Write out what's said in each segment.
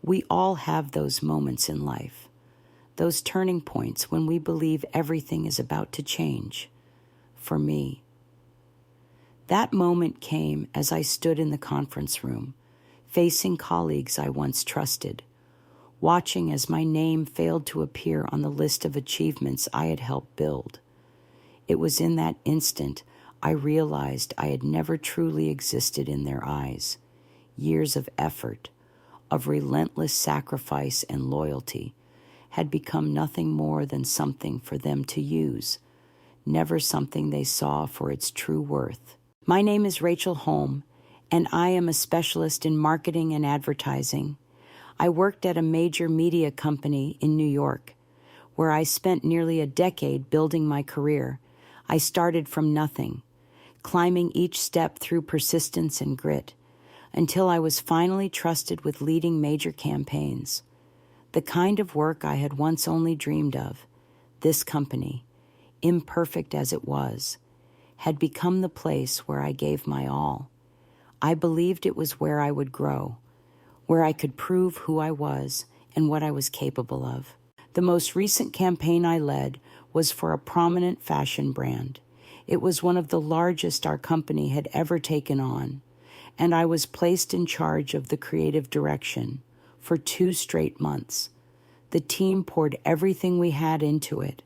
We all have those moments in life, those turning points when we believe everything is about to change. For me, that moment came as I stood in the conference room, facing colleagues I once trusted, watching as my name failed to appear on the list of achievements I had helped build. It was in that instant I realized I had never truly existed in their eyes. Years of effort, of relentless sacrifice and loyalty, had become nothing more than something for them to use, never something they saw for its true worth. My name is Rachel Holm, and I am a specialist in marketing and advertising. I worked at a major media company in New York, where I spent nearly a decade building my career. I started from nothing, climbing each step through persistence and grit, until I was finally trusted with leading major campaigns. The kind of work I had once only dreamed of, this company, imperfect as it was, had become the place where I gave my all. I believed it was where I would grow, where I could prove who I was and what I was capable of. The most recent campaign I led was for a prominent fashion brand. It was one of the largest our company had ever taken on, and I was placed in charge of the creative direction for 2 straight months. The team poured everything we had into it.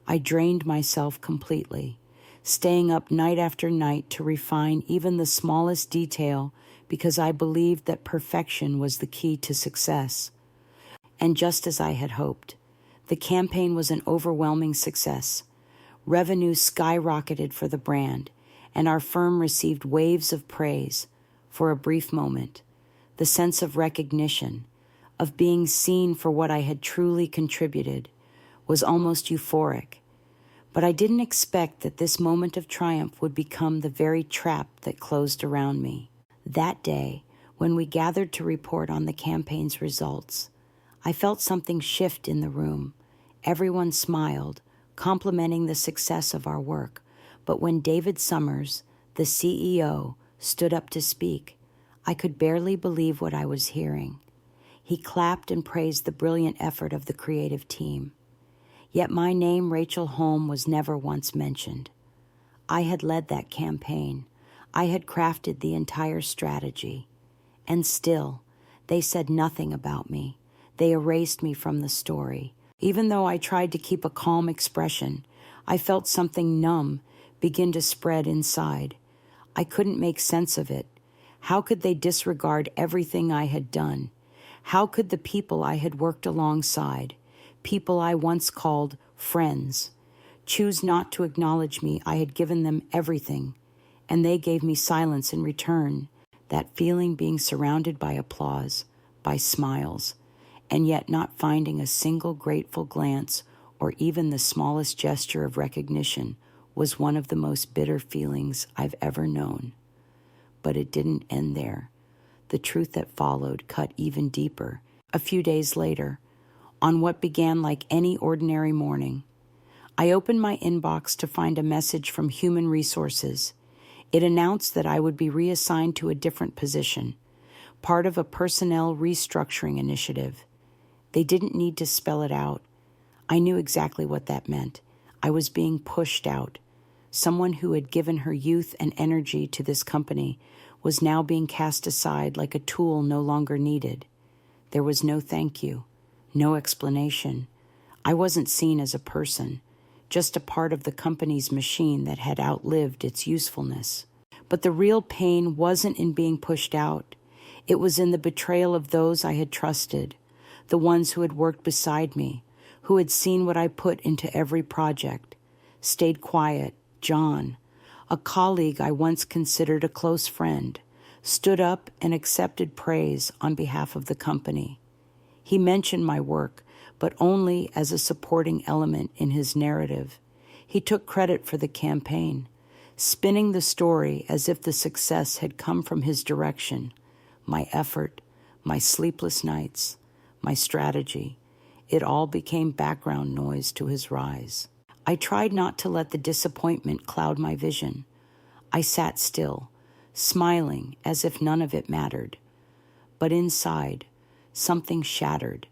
I drained myself completely, staying up night after night to refine even the smallest detail because I believed that perfection was the key to success. And just as I had hoped, the campaign was an overwhelming success. Revenue skyrocketed for the brand, and our firm received waves of praise. For a brief moment, the sense of recognition, of being seen for what I had truly contributed, was almost euphoric. But I didn't expect that this moment of triumph would become the very trap that closed around me. That day, when we gathered to report on the campaign's results, I felt something shift in the room. Everyone smiled, complimenting the success of our work. But when David Summers, the CEO, stood up to speak, I could barely believe what I was hearing. He clapped and praised the brilliant effort of the creative team. Yet my name, Rachel Holm, was never once mentioned. I had led that campaign. I had crafted the entire strategy. And still, they said nothing about me. They erased me from the story. Even though I tried to keep a calm expression, I felt something numb begin to spread inside. I couldn't make sense of it. How could they disregard everything I had done? How could the people I had worked alongside, people I once called friends, choose not to acknowledge me? I had given them everything, and they gave me silence in return. That feeling, being surrounded by applause, by smiles, and yet not finding a single grateful glance or even the smallest gesture of recognition, was one of the most bitter feelings I've ever known. But it didn't end there. The truth that followed cut even deeper. A few days later, on what began like any ordinary morning, I opened my inbox to find a message from Human Resources. It announced that I would be reassigned to a different position, part of a personnel restructuring initiative. They didn't need to spell it out. I knew exactly what that meant. I was being pushed out. Someone who had given her youth and energy to this company was now being cast aside like a tool no longer needed. There was no thank you, no explanation. I wasn't seen as a person, just a part of the company's machine that had outlived its usefulness. But the real pain wasn't in being pushed out. It was in the betrayal of those I had trusted, the ones who had worked beside me, who had seen what I put into every project, stayed quiet. John, a colleague I once considered a close friend, stood up and accepted praise on behalf of the company. He mentioned my work, but only as a supporting element in his narrative. He took credit for the campaign, spinning the story as if the success had come from his direction. My effort, my sleepless nights, my strategy, it all became background noise to his rise. I tried not to let the disappointment cloud my vision. I sat still, smiling as if none of it mattered. But inside, something shattered.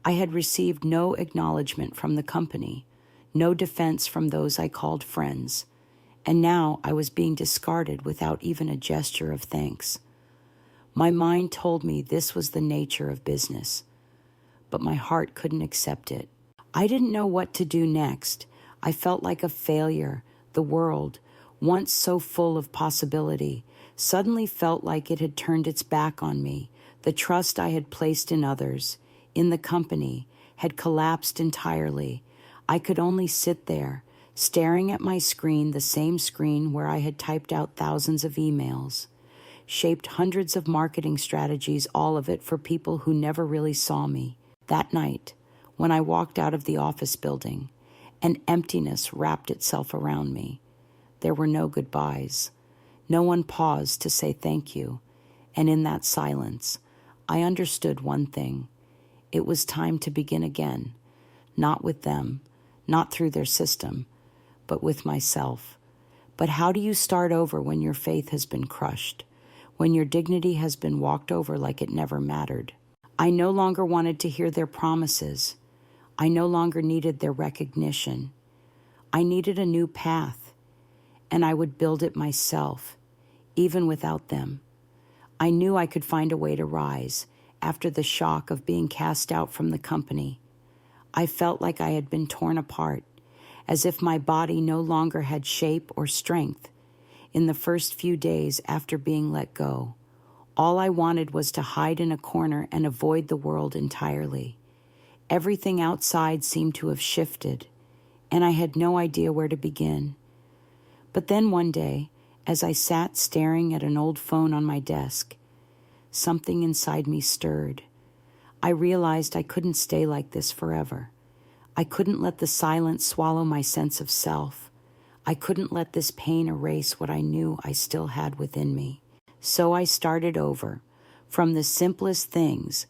I had received no acknowledgement from the company, no defense from those I called friends, and now I was being discarded without even a gesture of thanks. My mind told me this was the nature of business, but my heart couldn't accept it. I didn't know what to do next. I felt like a failure. The world, once so full of possibility, suddenly felt like it had turned its back on me. The trust I had placed in others, in the company, had collapsed entirely. I could only sit there, staring at my screen, the same screen where I had typed out thousands of emails, shaped hundreds of marketing strategies, all of it for people who never really saw me. That night, when I walked out of the office building, an emptiness wrapped itself around me. There were no goodbyes. No one paused to say thank you. And in that silence, I understood one thing. It was time to begin again, not with them, not through their system, but with myself. But how do you start over when your faith has been crushed, when your dignity has been walked over like it never mattered? I no longer wanted to hear their promises. I no longer needed their recognition. I needed a new path, and I would build it myself, even without them. I knew I could find a way to rise after the shock of being cast out from the company. I felt like I had been torn apart, as if my body no longer had shape or strength. In the first few days after being let go, all I wanted was to hide in a corner and avoid the world entirely. Everything outside seemed to have shifted, and I had no idea where to begin. But then one day, as I sat staring at an old phone on my desk, something inside me stirred. I realized I couldn't stay like this forever. I couldn't let the silence swallow my sense of self. I couldn't let this pain erase what I knew I still had within me. So I started over, from the simplest things.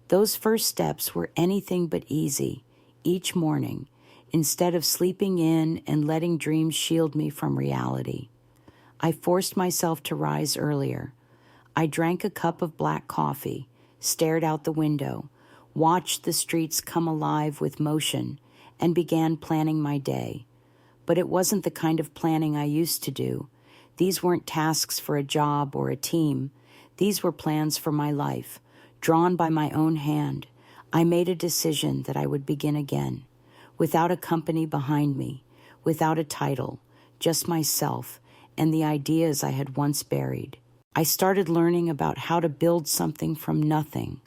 Those first steps were anything but easy. Each morning, instead of sleeping in and letting dreams shield me from reality, I forced myself to rise earlier. I drank a cup of black coffee, stared out the window, watched the streets come alive with motion, and began planning my day. But it wasn't the kind of planning I used to do. These weren't tasks for a job or a team. These were plans for my life, drawn by my own hand. I made a decision that I would begin again, without a company behind me, without a title, just myself and the ideas I had once buried. I started learning about how to build something from nothing.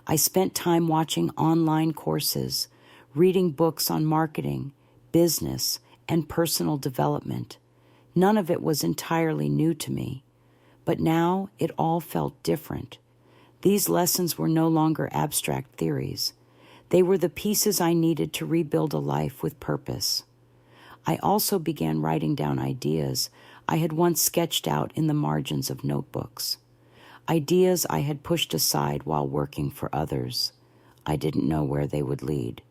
I spent time watching online courses, reading books on marketing, business, and personal development. None of it was entirely new to me, but now it all felt different. These lessons were no longer abstract theories. They were the pieces I needed to rebuild a life with purpose. I also began writing down ideas I had once sketched out in the margins of notebooks. Ideas I had pushed aside while working for others. I didn't know where they would lead,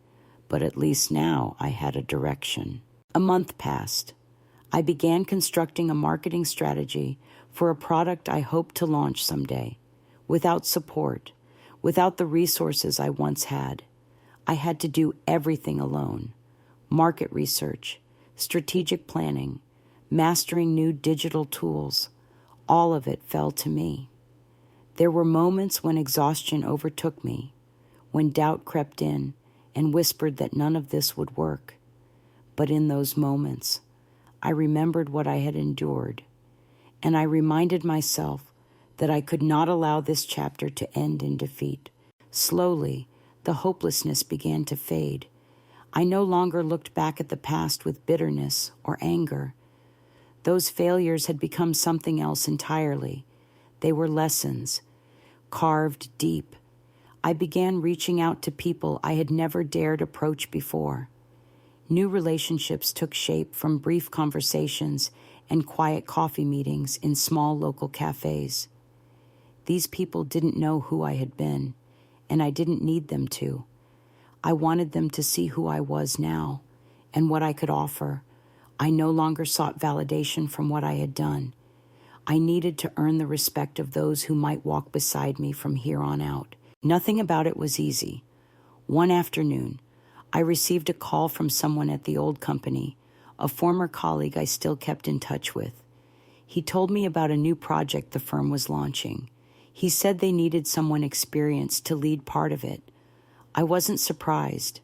but at least now I had a direction. A month passed. I began constructing a marketing strategy for a product I hoped to launch someday. Without support, without the resources I once had, I had to do everything alone. Market research, strategic planning, mastering new digital tools, all of it fell to me. There were moments when exhaustion overtook me, when doubt crept in and whispered that none of this would work. But in those moments, I remembered what I had endured, and I reminded myself that I could not allow this chapter to end in defeat. Slowly, the hopelessness began to fade. I no longer looked back at the past with bitterness or anger. Those failures had become something else entirely. They were lessons, carved deep. I began reaching out to people I had never dared approach before. New relationships took shape from brief conversations and quiet coffee meetings in small local cafes. These people didn't know who I had been, and I didn't need them to. I wanted them to see who I was now and what I could offer. I no longer sought validation from what I had done. I needed to earn the respect of those who might walk beside me from here on out. Nothing about it was easy. One afternoon, I received a call from someone at the old company, a former colleague I still kept in touch with. He told me about a new project the firm was launching. He said they needed someone experienced to lead part of it. I wasn't surprised.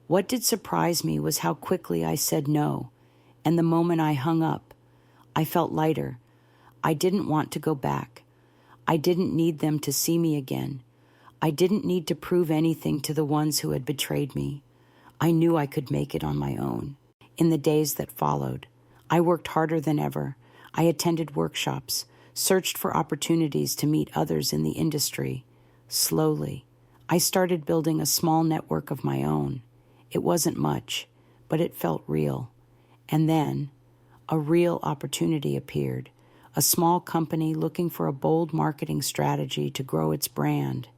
What did surprise me was how quickly I said no, and the moment I hung up, I felt lighter. I didn't want to go back. I didn't need them to see me again. I didn't need to prove anything to the ones who had betrayed me. I knew I could make it on my own. In the days that followed, I worked harder than ever. I attended workshops, searched for opportunities to meet others in the industry. Slowly, I started building a small network of my own. It wasn't much, but it felt real. And then, a real opportunity appeared. A small company looking for a bold marketing strategy to grow its brand.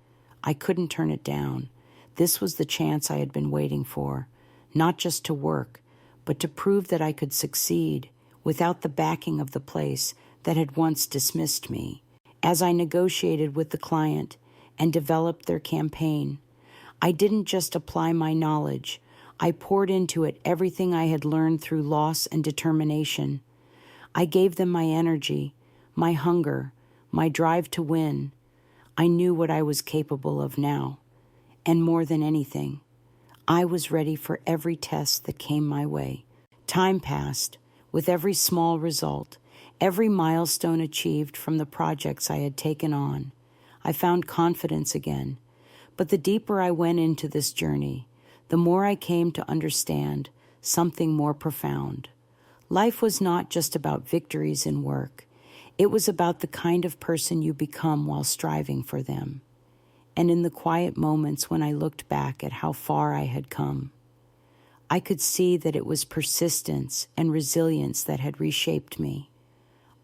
I couldn't turn it down. This was the chance I had been waiting for, not just to work, but to prove that I could succeed without the backing of the place that had once dismissed me. As I negotiated with the client and developed their campaign, I didn't just apply my knowledge. I poured into it everything I had learned through loss and determination. I gave them my energy, my hunger, my drive to win. I knew what I was capable of now. And more than anything, I was ready for every test that came my way. Time passed. With every small result, every milestone achieved from the projects I had taken on, I found confidence again. But the deeper I went into this journey, the more I came to understand something more profound. Life was not just about victories in work. It was about the kind of person you become while striving for them. And in the quiet moments when I looked back at how far I had come, I could see that it was persistence and resilience that had reshaped me.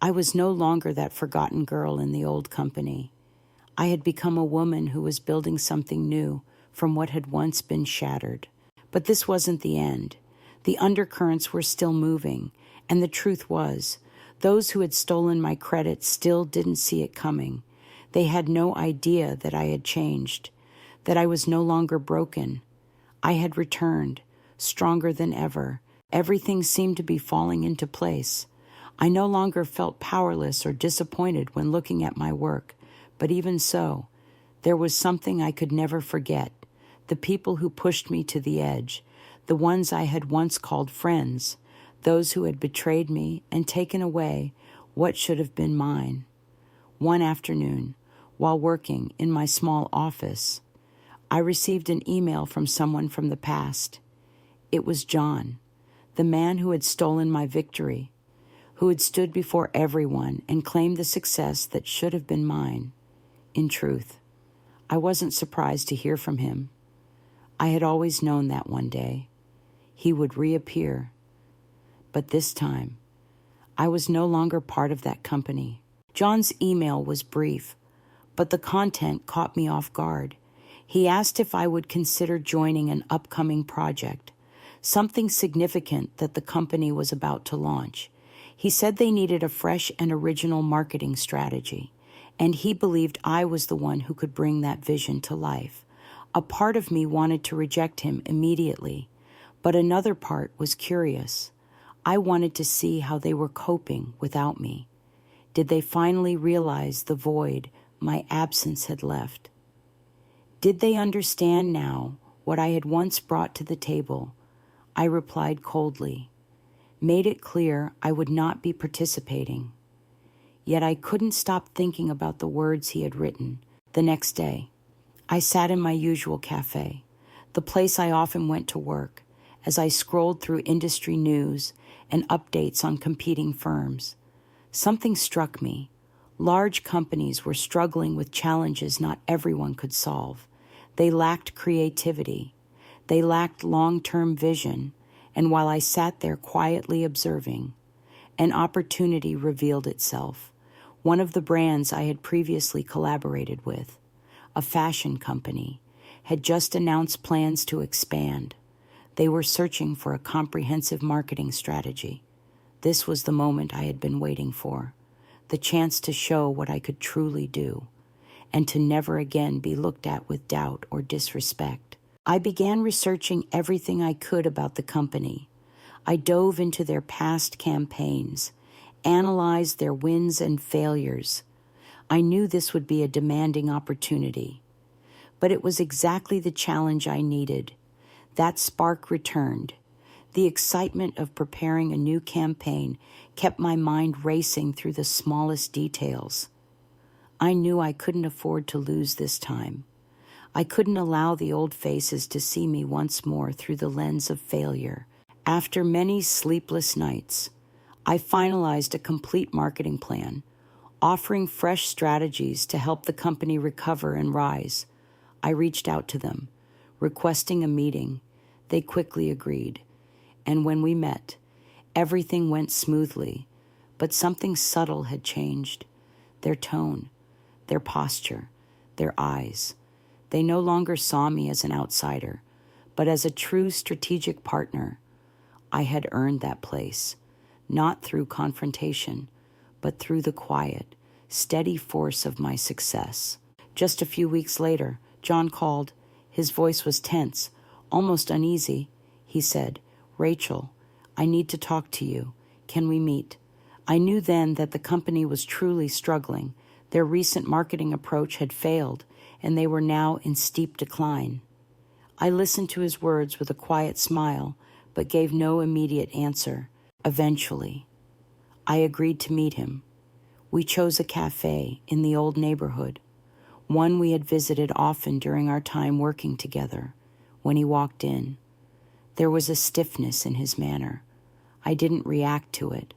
I was no longer that forgotten girl in the old company. I had become a woman who was building something new from what had once been shattered. But this wasn't the end. The undercurrents were still moving, and the truth was, those who had stolen my credit still didn't see it coming. They had no idea that I had changed, that I was no longer broken. I had returned, stronger than ever. Everything seemed to be falling into place. I no longer felt powerless or disappointed when looking at my work, but even so, there was something I could never forget. The people who pushed me to the edge, the ones I had once called friends, those who had betrayed me and taken away what should have been mine. One afternoon, while working in my small office, I received an email from someone from the past. It was John, the man who had stolen my victory, who had stood before everyone and claimed the success that should have been mine. In truth, I wasn't surprised to hear from him. I had always known that one day he would reappear. But this time, I was no longer part of that company. John's email was brief, but the content caught me off guard. He asked if I would consider joining an upcoming project, something significant that the company was about to launch. He said they needed a fresh and original marketing strategy, and he believed I was the one who could bring that vision to life. A part of me wanted to reject him immediately, but another part was curious. I wanted to see how they were coping without me. Did they finally realize the void my absence had left? Did they understand now what I had once brought to the table? I replied coldly, made it clear I would not be participating. Yet I couldn't stop thinking about the words he had written. The next day, I sat in my usual cafe, the place I often went to work, as I scrolled through industry news and updates on competing firms. Something struck me. Large companies were struggling with challenges not everyone could solve. They lacked creativity. They lacked long-term vision. And while I sat there quietly observing, an opportunity revealed itself. One of the brands I had previously collaborated with, a fashion company, had just announced plans to expand. They were searching for a comprehensive marketing strategy. This was the moment I had been waiting for, the chance to show what I could truly do. and to never again be looked at with doubt or disrespect. I began researching everything I could about the company. I dove into their past campaigns, analyzed their wins and failures. I knew this would be a demanding opportunity, but it was exactly the challenge I needed. That spark returned. The excitement of preparing a new campaign kept my mind racing through the smallest details. I knew I couldn't afford to lose this time. I couldn't allow the old faces to see me once more through the lens of failure. After many sleepless nights, I finalized a complete marketing plan, offering fresh strategies to help the company recover and rise. I reached out to them, requesting a meeting. They quickly agreed, and when we met, everything went smoothly, but something subtle had changed. Their tone, their posture, their eyes. They no longer saw me as an outsider, but as a true strategic partner. I had earned that place, not through confrontation, but through the quiet, steady force of my success. Just a few weeks later, John called. His voice was tense, almost uneasy. He said, "Rachel, I need to talk to you. Can we meet?" I knew then that the company was truly struggling. Their recent marketing approach had failed, and they were now in steep decline. I listened to his words with a quiet smile, but gave no immediate answer. Eventually, I agreed to meet him. We chose a cafe in the old neighborhood, one we had visited often during our time working together. When he walked in, there was a stiffness in his manner. I didn't react to it.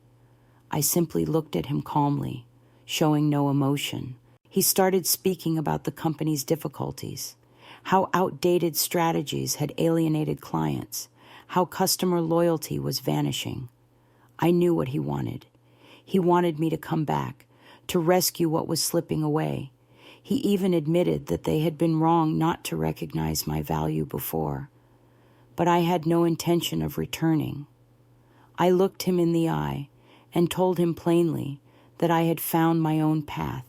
I simply looked at him calmly, showing no emotion. He started speaking about the company's difficulties, how outdated strategies had alienated clients, how customer loyalty was vanishing. I knew what he wanted. He wanted me to come back, to rescue what was slipping away. He even admitted that they had been wrong not to recognize my value before. But I had no intention of returning. I looked him in the eye and told him plainly that I had found my own path.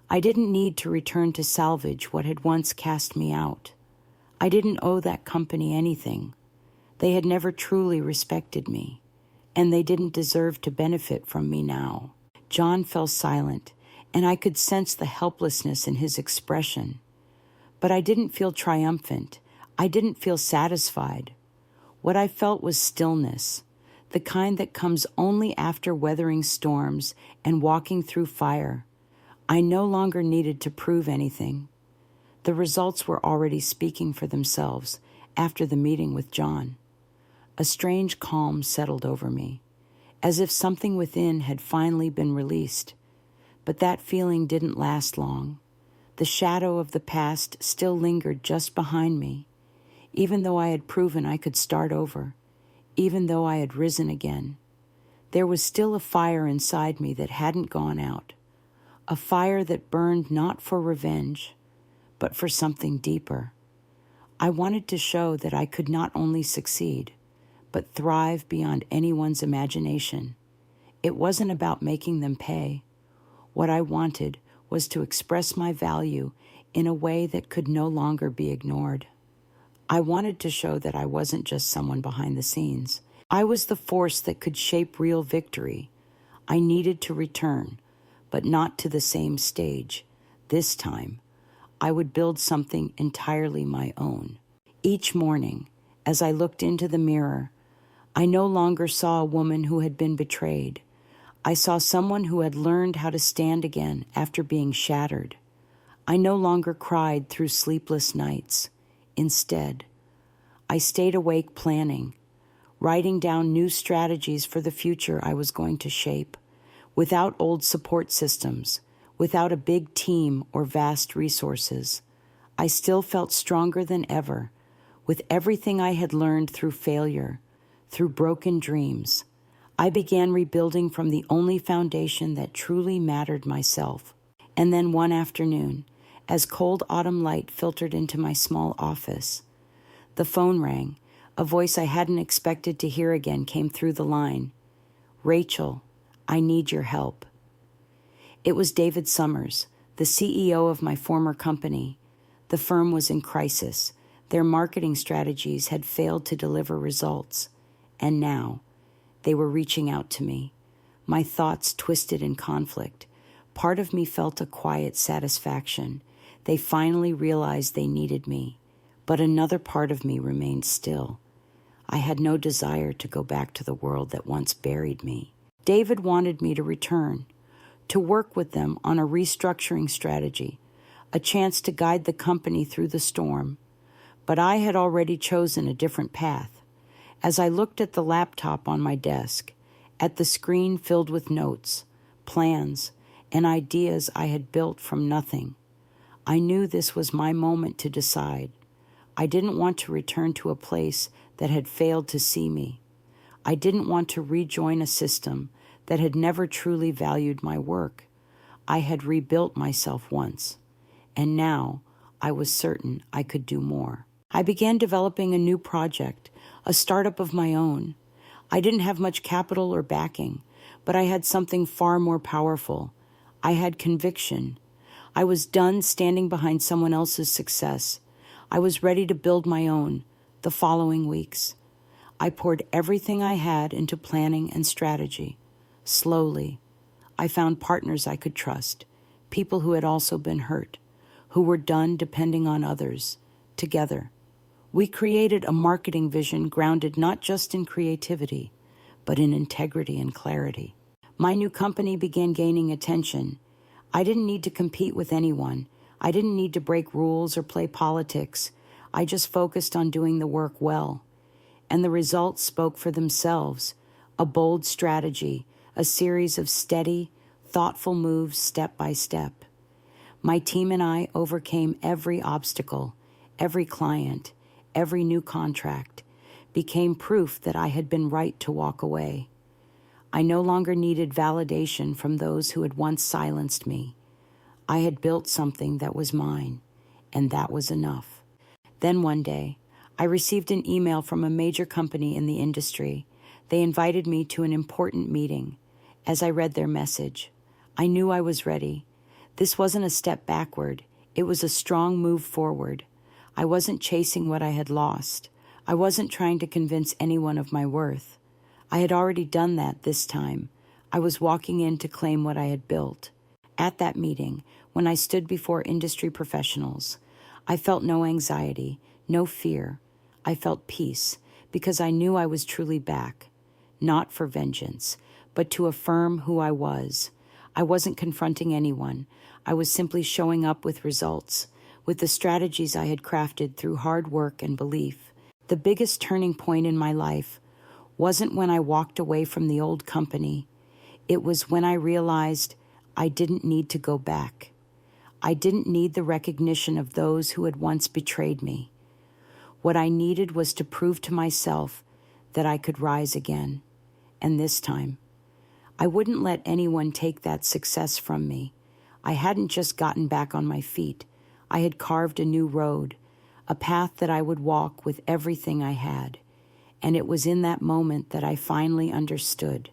I didn't need to return to salvage what had once cast me out. I didn't owe that company anything. They had never truly respected me, and they didn't deserve to benefit from me now. John fell silent, and I could sense the helplessness in his expression. But I didn't feel triumphant. I didn't feel satisfied. What I felt was stillness, the kind that comes only after weathering storms and walking through fire. I no longer needed to prove anything. The results were already speaking for themselves after the meeting with John. A strange calm settled over me, as if something within had finally been released. But that feeling didn't last long. The shadow of the past still lingered just behind me, even though I had proven I could start over, even though I had risen again. There was still a fire inside me that hadn't gone out, a fire that burned not for revenge, but for something deeper. I wanted to show that I could not only succeed, but thrive beyond anyone's imagination. It wasn't about making them pay. What I wanted was to express my value in a way that could no longer be ignored. I wanted to show that I wasn't just someone behind the scenes. I was the force that could shape real victory. I needed to return, but not to the same stage. This time, I would build something entirely my own. Each morning, as I looked into the mirror, I no longer saw a woman who had been betrayed. I saw someone who had learned how to stand again after being shattered. I no longer cried through sleepless nights. Instead, I stayed awake planning, writing down new strategies for the future I was going to shape, without old support systems, without a big team or vast resources. I still felt stronger than ever, with everything I had learned through failure, through broken dreams. I began rebuilding from the only foundation that truly mattered, myself. And then one afternoon, as cold autumn light filtered into my small office, the phone rang. A voice I hadn't expected to hear again came through the line. "Rachel, I need your help." It was David Summers, the CEO of my former company. The firm was in crisis. Their marketing strategies had failed to deliver results. And now, they were reaching out to me. My thoughts twisted in conflict. Part of me felt a quiet satisfaction. They finally realized they needed me. But another part of me remained still. I had no desire to go back to the world that once buried me. David wanted me to return, to work with them on a restructuring strategy, a chance to guide the company through the storm. But I had already chosen a different path. As I looked at the laptop on my desk, at the screen filled with notes, plans, and ideas I had built from nothing, I knew this was my moment to decide. I didn't want to return to a place that had failed to see me. I didn't want to rejoin a system that had never truly valued my work. I had rebuilt myself once, and now I was certain I could do more. I began developing a new project, a startup of my own. I didn't have much capital or backing, but I had something far more powerful. I had conviction. I was done standing behind someone else's success. I was ready to build my own. The following weeks, I poured everything I had into planning and strategy. Slowly, I found partners I could trust, people who had also been hurt, who were done depending on others. Together, we created a marketing vision grounded not just in creativity, but in integrity and clarity. My new company began gaining attention. I didn't need to compete with anyone. I didn't need to break rules or play politics. I just focused on doing the work well. And the results spoke for themselves. A bold strategy, a series of steady, thoughtful moves step by step. My team and I overcame every obstacle, every client, every new contract, became proof that I had been right to walk away. I no longer needed validation from those who had once silenced me. I had built something that was mine, and that was enough. Then one day, I received an email from a major company in the industry. They invited me to an important meeting. As I read their message, I knew I was ready. This wasn't a step backward. It was a strong move forward. I wasn't chasing what I had lost. I wasn't trying to convince anyone of my worth. I had already done that this time. I was walking in to claim what I had built. At that meeting, when I stood before industry professionals, I felt no anxiety, no fear. I felt peace because I knew I was truly back, not for vengeance, but to affirm who I was. I wasn't confronting anyone. I was simply showing up with results, with the strategies I had crafted through hard work and belief. The biggest turning point in my life wasn't when I walked away from the old company. It was when I realized I didn't need to go back. I didn't need the recognition of those who had once betrayed me. What I needed was to prove to myself that I could rise again. And this time, I wouldn't let anyone take that success from me. I hadn't just gotten back on my feet. I had carved a new road, a path that I would walk with everything I had. And it was in that moment that I finally understood.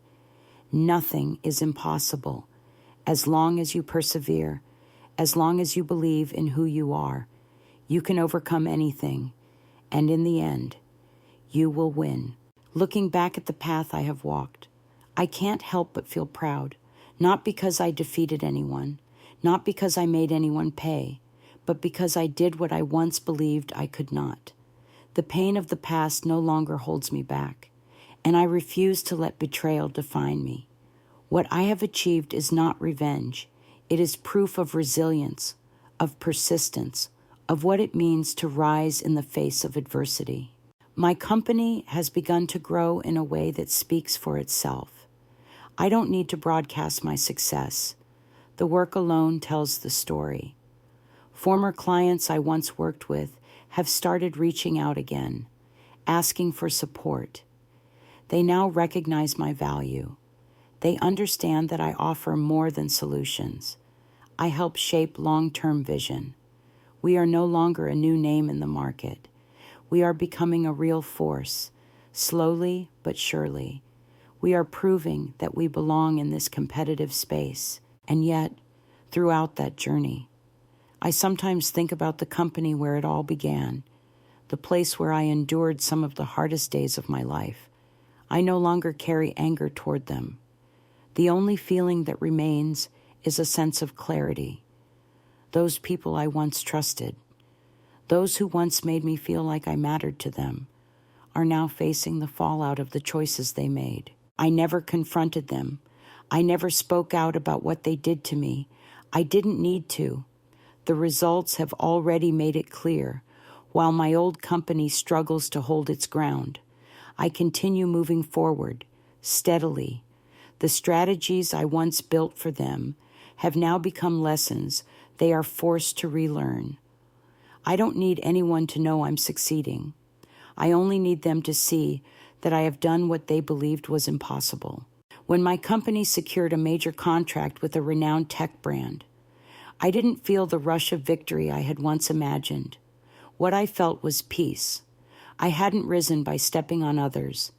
Nothing is impossible. As long as you persevere, as long as you believe in who you are, you can overcome anything. And in the end, you will win. Looking back at the path I have walked, I can't help but feel proud, not because I defeated anyone, not because I made anyone pay, but because I did what I once believed I could not. The pain of the past no longer holds me back, and I refuse to let betrayal define me. What I have achieved is not revenge. It is proof of resilience, of persistence, of what it means to rise in the face of adversity. My company has begun to grow in a way that speaks for itself. I don't need to broadcast my success. The work alone tells the story. Former clients I once worked with have started reaching out again, asking for support. They now recognize my value. They understand that I offer more than solutions. I help shape long-term vision. We are no longer a new name in the market. We are becoming a real force, slowly but surely. We are proving that we belong in this competitive space. And yet, throughout that journey. I sometimes think about the company where it all began, the place where I endured some of the hardest days of my life. I no longer carry anger toward them. The only feeling that remains is a sense of clarity. Those people I once trusted, those who once made me feel like I mattered to them, are now facing the fallout of the choices they made. I never confronted them. I never spoke out about what they did to me. I didn't need to. The results have already made it clear. While my old company struggles to hold its ground, I continue moving forward, steadily. The strategies I once built for them have now become lessons they are forced to relearn. I don't need anyone to know I'm succeeding. I only need them to see that I have done what they believed was impossible. When my company secured a major contract with a renowned tech brand, I didn't feel the rush of victory I had once imagined. What I felt was peace. I hadn't risen by stepping on others.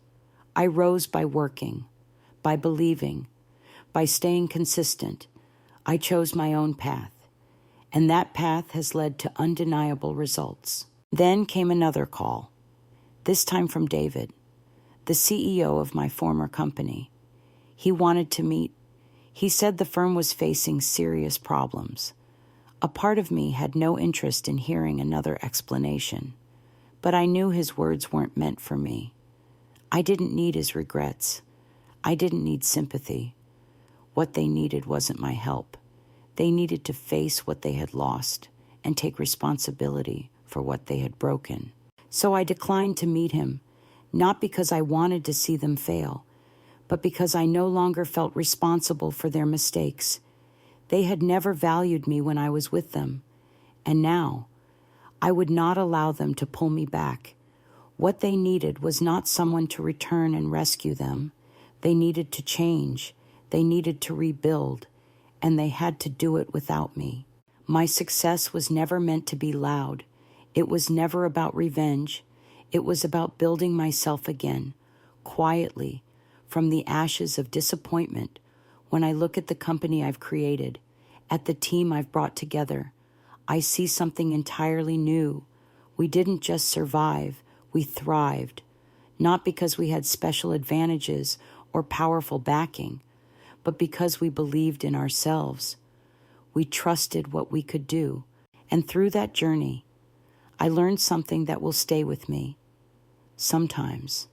I rose by working, by believing, by staying consistent. I chose my own path, and that path has led to undeniable results. Then came another call, this time from David, the CEO of my former company. He wanted to meet. He said the firm was facing serious problems. A part of me had no interest in hearing another explanation, but I knew his words weren't meant for me. I didn't need his regrets. I didn't need sympathy. What they needed wasn't my help. They needed to face what they had lost and take responsibility for what they had broken. So I declined to meet him, not because I wanted to see them fail, but because I no longer felt responsible for their mistakes. They had never valued me when I was with them, and now I would not allow them to pull me back. What they needed was not someone to return and rescue them. They needed to change. They needed to rebuild, and they had to do it without me. My success was never meant to be loud. It was never about revenge. It was about building myself again, quietly, from the ashes of disappointment. When I look at the company I've created, at the team I've brought together, I see something entirely new. We didn't just survive, we thrived, not because we had special advantages or powerful backing, but because we believed in ourselves. We trusted what we could do, and through that journey, I learned something that will stay with me. Sometimes,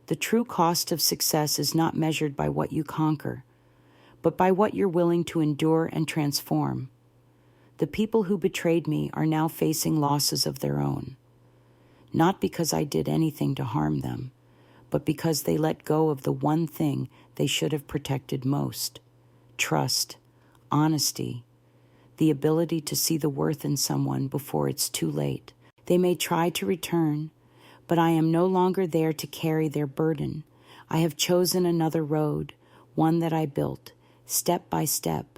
the true cost of success is not measured by what you conquer, but by what you're willing to endure and transform. The people who betrayed me are now facing losses of their own, not because I did anything to harm them, but because they let go of the one thing they should have protected most: trust, honesty, the ability to see the worth in someone before it's too late. They may try to return, but I am no longer there to carry their burden. I have chosen another road, one that I built, step by step,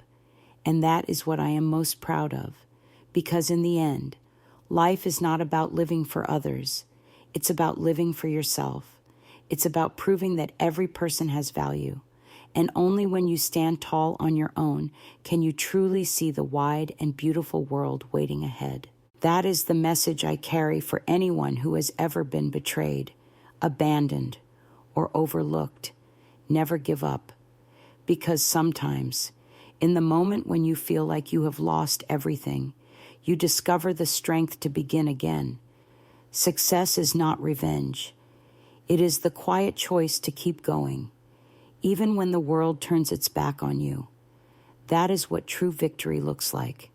and that is what I am most proud of, because in the end, life is not about living for others. It's about living for yourself. It's about proving that every person has value, and only when you stand tall on your own can you truly see the wide and beautiful world waiting ahead. That is the message I carry for anyone who has ever been betrayed, abandoned, or overlooked. Never give up, because sometimes, in the moment when you feel like you have lost everything, you discover the strength to begin again. Success is not revenge. It is the quiet choice to keep going, even when the world turns its back on you. That is what true victory looks like.